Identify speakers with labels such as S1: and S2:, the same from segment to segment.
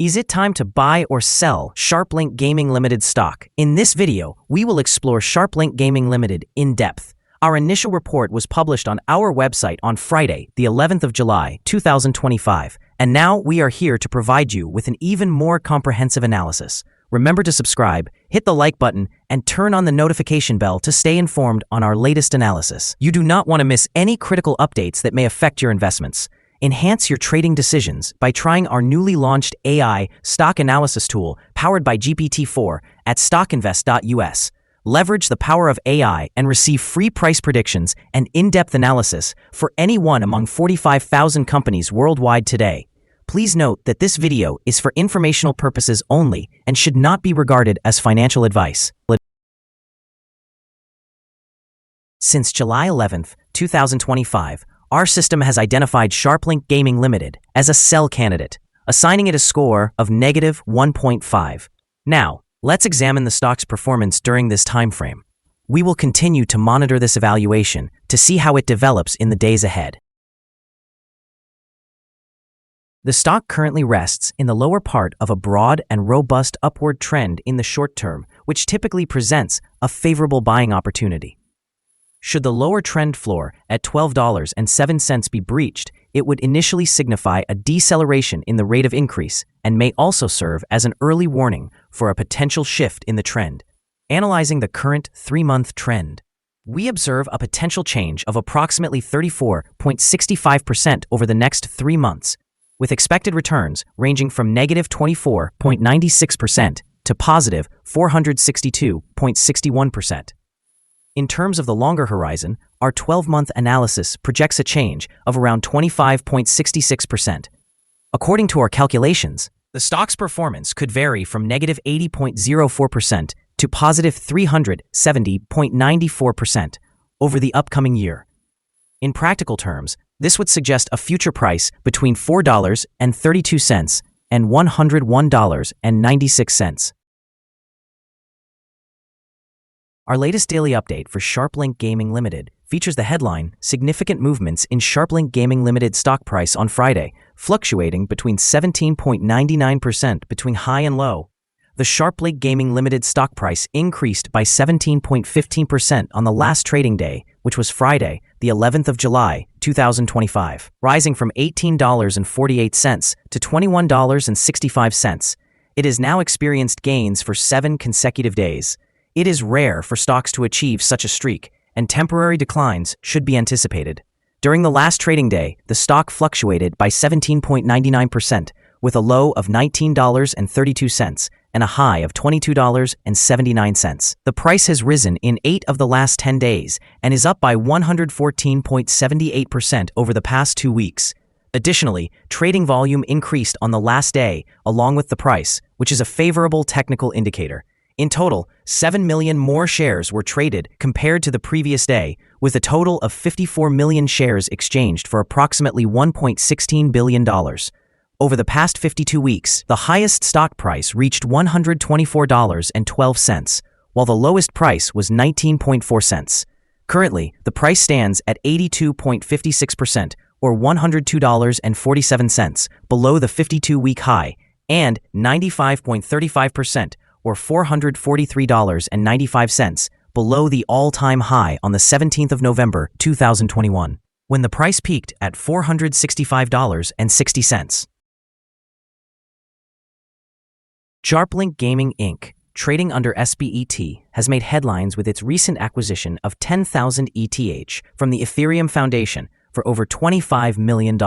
S1: Is it time to buy or sell SharpLink Gaming Ltd stock? In this video, we will explore SharpLink Gaming Ltd in depth. Our initial report was published on our website on Friday, the 11th of July, 2025, and now we are here to provide you with an even more comprehensive analysis. Remember to subscribe, hit the like button, and turn on the notification bell to stay informed on our latest analysis. You do not want to miss any critical updates that may affect your investments. Enhance your trading decisions by trying our newly launched AI stock analysis tool powered by GPT-4 at StockInvest.us. Leverage the power of AI and receive free price predictions and in-depth analysis for any one among 45,000 companies worldwide today. Please note that this video is for informational purposes only and should not be regarded as financial advice. Since July 11th, 2025, our system has identified SharpLink Gaming Ltd as a sell candidate, assigning it a score of -1.5. Now, let's examine the stock's performance during this time frame. We will continue to monitor this evaluation to see how it develops in the days ahead. The stock currently rests in the lower part of a broad and robust upward trend in the short term, which typically presents a favorable buying opportunity. Should the lower trend floor at $12.07 be breached, it would initially signify a deceleration in the rate of increase and may also serve as an early warning for a potential shift in the trend. Analyzing the current 3-month trend, we observe a potential change of approximately 34.65% over the next 3 months, with expected returns ranging from -24.96% to positive 462.61%. In terms of the longer horizon, our 12-month analysis projects a change of around 25.66%. According to our calculations, the stock's performance could vary from -80.04% to positive 370.94% over the upcoming year. In practical terms, this would suggest a future price between $4.32 and $101.96. Our latest daily update for SharpLink Gaming Ltd features the headline, Significant Movements in SharpLink Gaming Ltd stock price on Friday, fluctuating between 17.99% between high and low. The SharpLink Gaming Ltd stock price increased by 17.15% on the last trading day, which was Friday, the 11th of July, 2025, rising from $18.48 to $21.65. It has now experienced gains for 7 consecutive days. It is rare for stocks to achieve such a streak, and temporary declines should be anticipated. During the last trading day, the stock fluctuated by 17.99%, with a low of $19.32 and a high of $22.79. The price has risen in 8 of the last 10 days and is up by 114.78% over the past 2 weeks. Additionally, trading volume increased on the last day along with the price, which is a favorable technical indicator. In total, 7 million more shares were traded compared to the previous day, with a total of 54 million shares exchanged for approximately $1.16 billion. Over the past 52 weeks, the highest stock price reached $124.12, while the lowest price was 19.4 cents. Currently, the price stands at 82.56%, or $102.47, below the 52-week high, and 95.35%, or $443.95, below the all-time high on the 17th of November, 2021, when the price peaked at $465.60. SharpLink Gaming Inc., trading under SBET, has made headlines with its recent acquisition of 10,000 ETH from the Ethereum Foundation for over $25 million.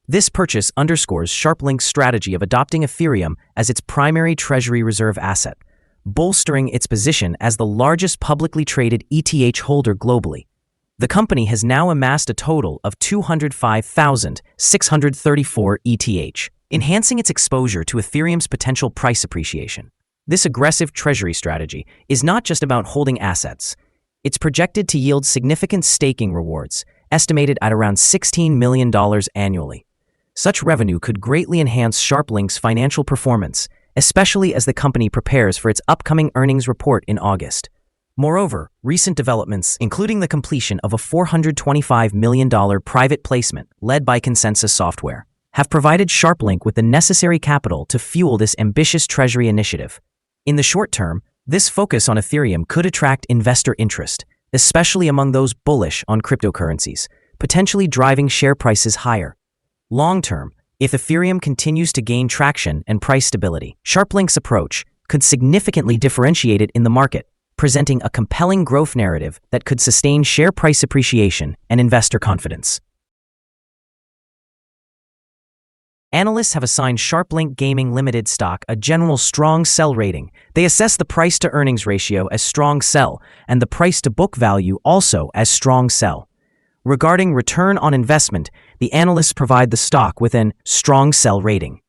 S1: This purchase underscores SharpLink's strategy of adopting Ethereum as its primary treasury reserve asset, bolstering its position as the largest publicly traded ETH holder globally. The company has now amassed a total of 205,634 ETH, enhancing its exposure to Ethereum's potential price appreciation. This aggressive treasury strategy is not just about holding assets. It's projected to yield significant staking rewards, estimated at around $16 million annually. Such revenue could greatly enhance SharpLink's financial performance, especially as the company prepares for its upcoming earnings report in August. Moreover, recent developments, including the completion of a $425 million private placement led by Consensus Software, have provided SharpLink with the necessary capital to fuel this ambitious treasury initiative. In the short term, this focus on Ethereum could attract investor interest, especially among those bullish on cryptocurrencies, potentially driving share prices higher. Long term, if Ethereum continues to gain traction and price stability, SharpLink's approach could significantly differentiate it in the market, presenting a compelling growth narrative that could sustain share price appreciation and investor confidence. Analysts have assigned SharpLink Gaming Ltd stock a general strong sell rating. They assess the price-to-earnings ratio as strong sell and the price-to-book value also as strong sell. Regarding return on investment, the analysts provide the stock with an strong sell rating.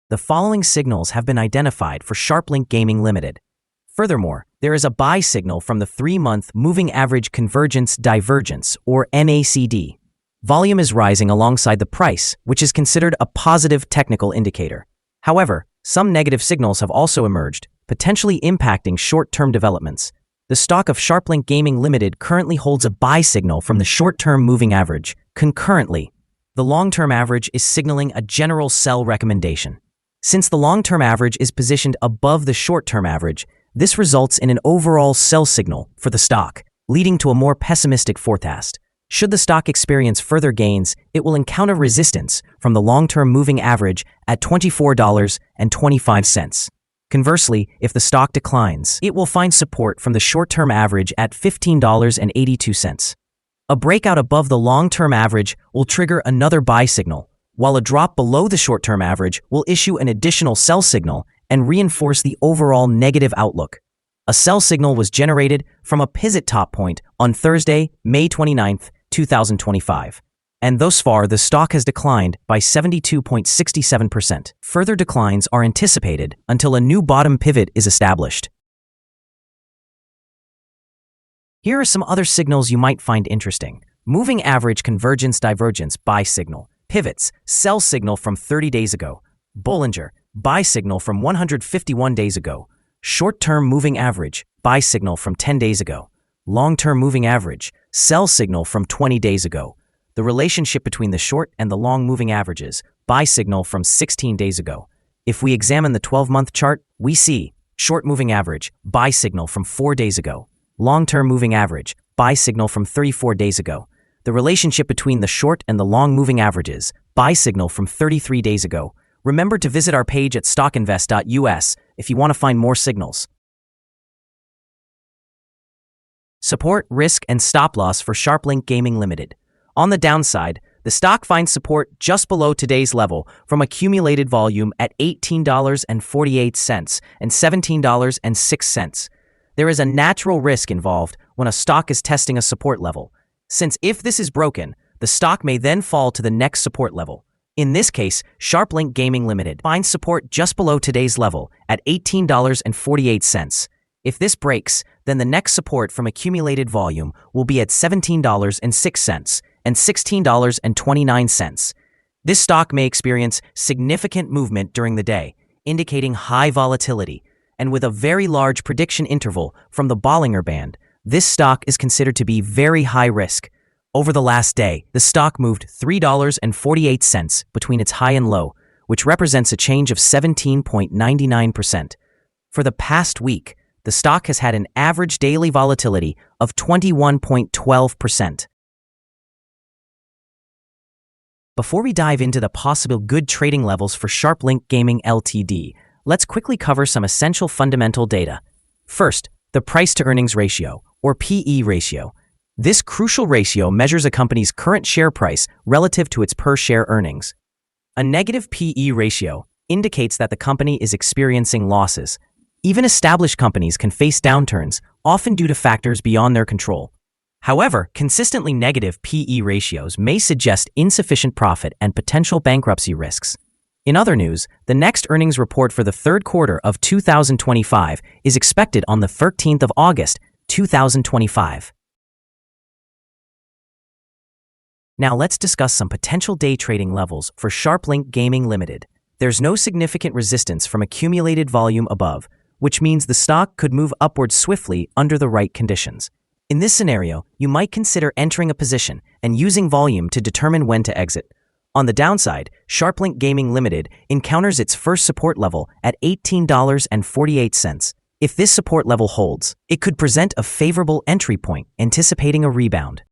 S1: The following signals have been identified for SharpLink Gaming Ltd. Furthermore, there is a buy signal from the 3-month Moving Average Convergence Divergence, or MACD. Volume is rising alongside the price, which is considered a positive technical indicator. However, some negative signals have also emerged, potentially impacting short-term developments. The stock of SharpLink Gaming Ltd currently holds a buy signal from the short-term moving average. Concurrently, the long-term average is signaling a general sell recommendation. Since the long-term average is positioned above the short-term average, this results in an overall sell signal for the stock, leading to a more pessimistic forecast. Should the stock experience further gains, it will encounter resistance from the long-term moving average at $24.25. Conversely, if the stock declines, it will find support from the short-term average at $15.82. A breakout above the long-term average will trigger another buy signal, while a drop below the short-term average will issue an additional sell signal and reinforce the overall negative outlook. A sell signal was generated from a pivot top point on Thursday, May 29, 2025. And thus far, the stock has declined by 72.67%. Further declines are anticipated until a new bottom pivot is established. Here are some other signals you might find interesting. Moving Average Convergence Divergence buy signal. Pivots, sell signal from 30 days ago. Bollinger, buy signal from 151 days ago. Short-term moving average, buy signal from 10 days ago. Long-term moving average, sell signal from 20 days ago. The relationship between the short and the long moving averages, buy signal from 16 days ago. If we examine the 12-month chart, we see short moving average, buy signal from 4 days ago. Long-term moving average, buy signal from 34 days ago. The relationship between the short and the long moving averages, buy signal from 33 days ago. Remember to visit our page at StockInvest.us if you want to find more signals. Support, risk, and stop loss for SharpLink Gaming Ltd. On the downside, the stock finds support just below today's level from accumulated volume at $18.48 and $17.06. There is a natural risk involved when a stock is testing a support level, since if this is broken, the stock may then fall to the next support level. In this case, SharpLink Gaming Ltd. finds support just below today's level at $18.48. If this breaks, then the next support from accumulated volume will be at $17.06 and $16.29. This stock may experience significant movement during the day, indicating high volatility, and with a very large prediction interval from the Bollinger Band, this stock is considered to be very high risk. Over the last day, the stock moved $3.48 between its high and low, which represents a change of 17.99%. For the past week, the stock has had an average daily volatility of 21.12%. Before we dive into the possible good trading levels for SharpLink Gaming Ltd., let's quickly cover some essential fundamental data. First, the price-to-earnings ratio, or PE ratio. This crucial ratio measures a company's current share price relative to its per-share earnings. A negative PE ratio indicates that the company is experiencing losses. Even established companies can face downturns, often due to factors beyond their control. However, consistently negative PE ratios may suggest insufficient profit and potential bankruptcy risks. In other news, the next earnings report for the third quarter of 2025 is expected on the 13th of August, 2025. Now let's discuss some potential day trading levels for SharpLink Gaming Ltd. There's no significant resistance from accumulated volume above, which means the stock could move upward swiftly under the right conditions. In this scenario, you might consider entering a position and using volume to determine when to exit. On the downside, SharpLink Gaming Ltd encounters its first support level at $18.48. If this support level holds, it could present a favorable entry point, anticipating a rebound.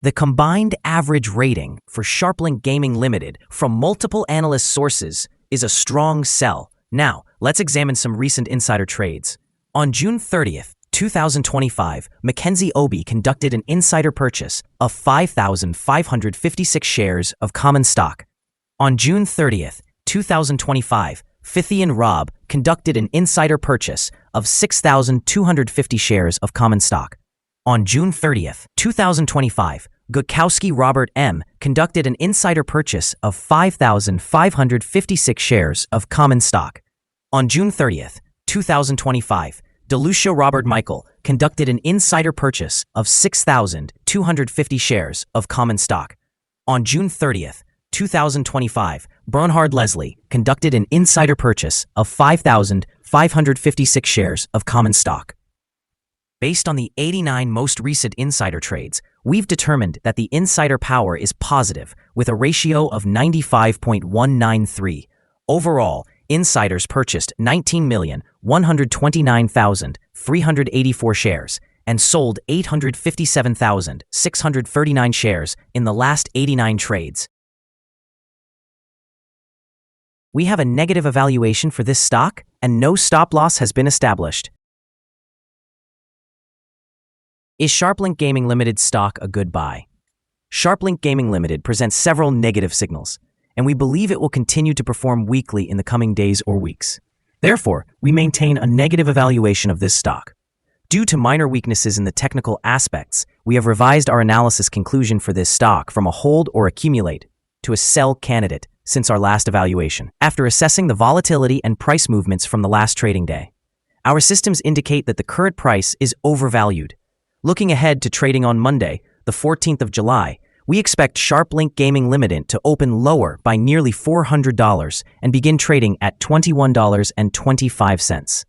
S1: The combined average rating for SharpLink Gaming Ltd from multiple analyst sources is a strong sell. Now, let's examine some recent insider trades. On June 30th, 2025, Mackenzie Obi conducted an insider purchase of 5,556 shares of common stock. On June 30th, 2025, Fithian Rob conducted an insider purchase of 6,250 shares of common stock. On June 30th, 2025, Gukowski Robert M. conducted an insider purchase of 5,556 shares of common stock. On June 30th, 2025, DeLucia Robert Michael conducted an insider purchase of 6,250 shares of common stock. On June 30th, 2025, Bernhard Leslie conducted an insider purchase of 5,556 shares of common stock. Based on the 89 most recent insider trades, we've determined that the insider power is positive with a ratio of 95.193. Overall, insiders purchased 19,129,384 shares and sold 857,639 shares in the last 89 trades. We have a negative evaluation for this stock, and no stop loss has been established. Is SharpLink Gaming Ltd stock a good buy? SharpLink Gaming Ltd presents several negative signals, and we believe it will continue to perform weakly in the coming days or weeks. Therefore, we maintain a negative evaluation of this stock. Due to minor weaknesses in the technical aspects, we have revised our analysis conclusion for this stock from a hold or accumulate to a sell candidate since our last evaluation. After assessing the volatility and price movements from the last trading day, our systems indicate that the current price is overvalued. Looking ahead to trading on Monday, the 14th of July, we expect SharpLink Gaming Ltd to open lower by nearly $400 and begin trading at $21.25.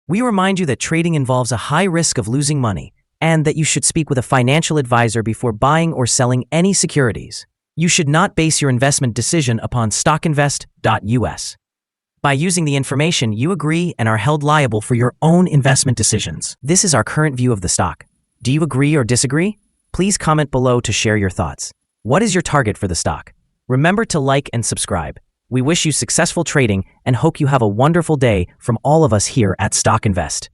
S1: We remind you that trading involves a high risk of losing money and that you should speak with a financial advisor before buying or selling any securities. You should not base your investment decision upon StockInvest.us. By using the information, you agree and are held liable for your own investment decisions. This is our current view of the stock. Do you agree or disagree? Please comment below to share your thoughts. What is your target for the stock? Remember to like and subscribe. We wish you successful trading and hope you have a wonderful day from all of us here at StockInvest.